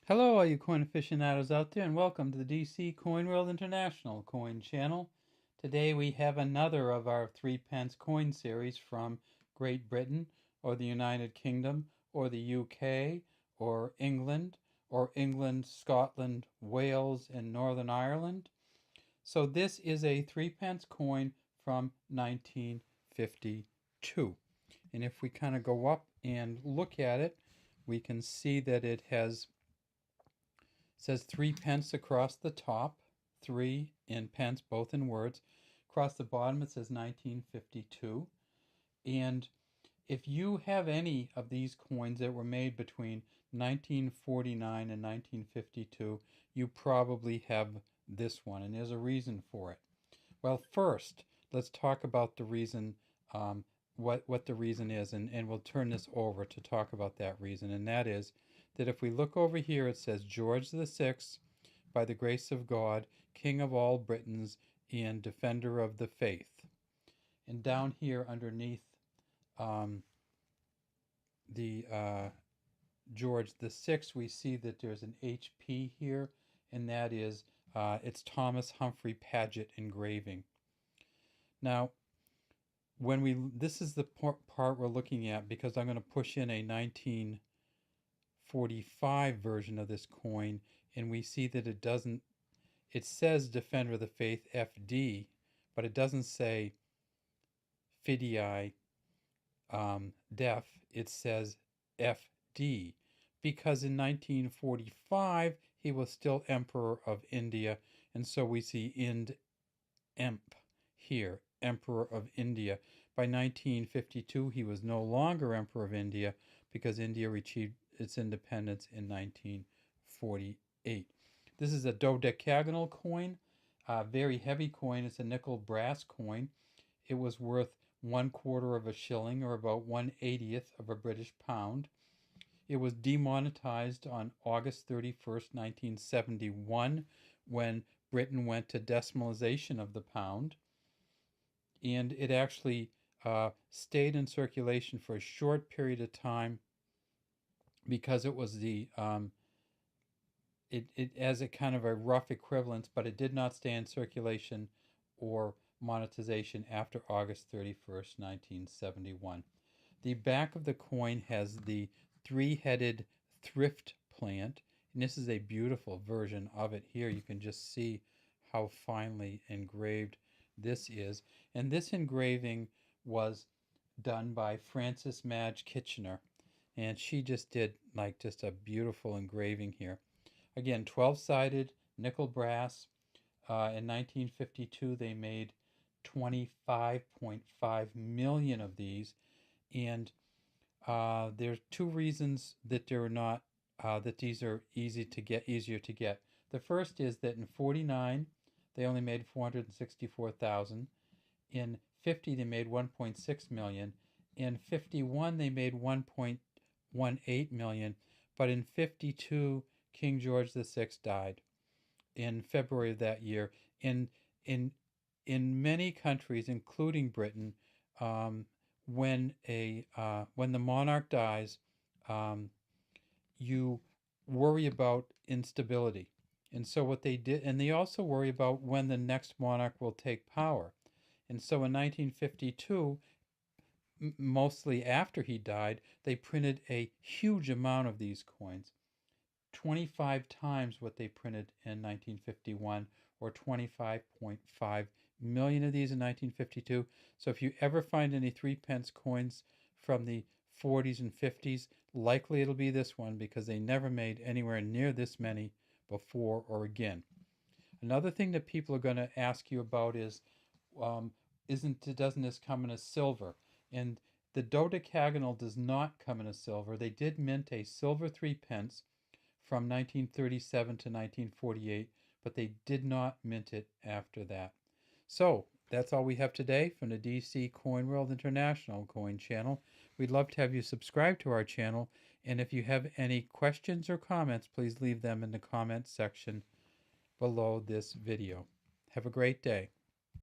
Hello, all you coin aficionados out there, and welcome to the DC Coin World International coin channel. Today we have another of our 3 pence coin series from Great Britain, or the United Kingdom, or the UK, or England, Scotland, Wales, and Northern Ireland. So this is a 3 pence coin from 1952. And if we kind of go up and look at it, we can see that it says 3 pence across the top, 3 and pence, both in words. Across the bottom it says 1952. And if you have any of these coins that were made between 1949 and 1952, you probably have this one, and there's a reason for it. Well, first, let's talk about the reason, what the reason is, and we'll turn this over to talk about that reason, and that is that if we look over here, it says George VI, by the grace of God, King of all Britons and Defender of the Faith. And down here underneath the George VI, we see that there's an HP here, and that is, it's Thomas Humphrey Paget engraving. Now, this is the part we're looking at, because I'm going to push in a 1945 version of this coin, and we see that it says Defender of the Faith FD, but it doesn't say FIDEI def, it says FD, because in 1945 he was still Emperor of India, and so we see Emp here, Emperor of India. By 1952 he was no longer Emperor of India, because India achieved its independence in 1948. This is a Dodecagonal coin, a very heavy coin. It's a nickel brass coin. It was worth 1/4 of a shilling, or about 1/80th of a British pound. It was demonetized on August 31st, 1971, when Britain went to decimalization of the pound. And it actually stayed in circulation for a short period of time, because it was as a kind of a rough equivalence, but it did not stay in circulation or monetization after August 31st, 1971. The back of the coin has the three-headed thrift plant, and this is a beautiful version of it here. You can just see how finely engraved this is. And this engraving was done by Frances Madge Kitchener, and she just did just a beautiful engraving here. Again, 12-sided nickel brass. In 1952 they made 25.5 million of these, and there's two reasons that they're not that these are easier to get. The first is that in 49 they only made 464,000. In 50 they made 1.6 million. In 51 they made 1.18 million, but in 52 King George VI died in February of that year. In many countries, including Britain, when the monarch dies, you worry about instability, and so what they did, and they also worry about when the next monarch will take power. And so in 1952, mostly after he died, they printed a huge amount of these coins, 25 times what they printed in 1951, or 25.5 million of these in 1952. So if you ever find any 3 pence coins from the 40s and 50s, likely it'll be this one, because they never made anywhere near this many before or again. Another thing that people are going to ask you about is, doesn't this come in a silver? And the Dodecagonal does not come in a silver. They did mint a silver 3 pence from 1937 to 1948, but they did not mint it after that. So that's all we have today from the DC Coin World International coin channel. We'd love to have you subscribe to our channel, and if you have any questions or comments, please leave them in the comments section below this video. Have a great day.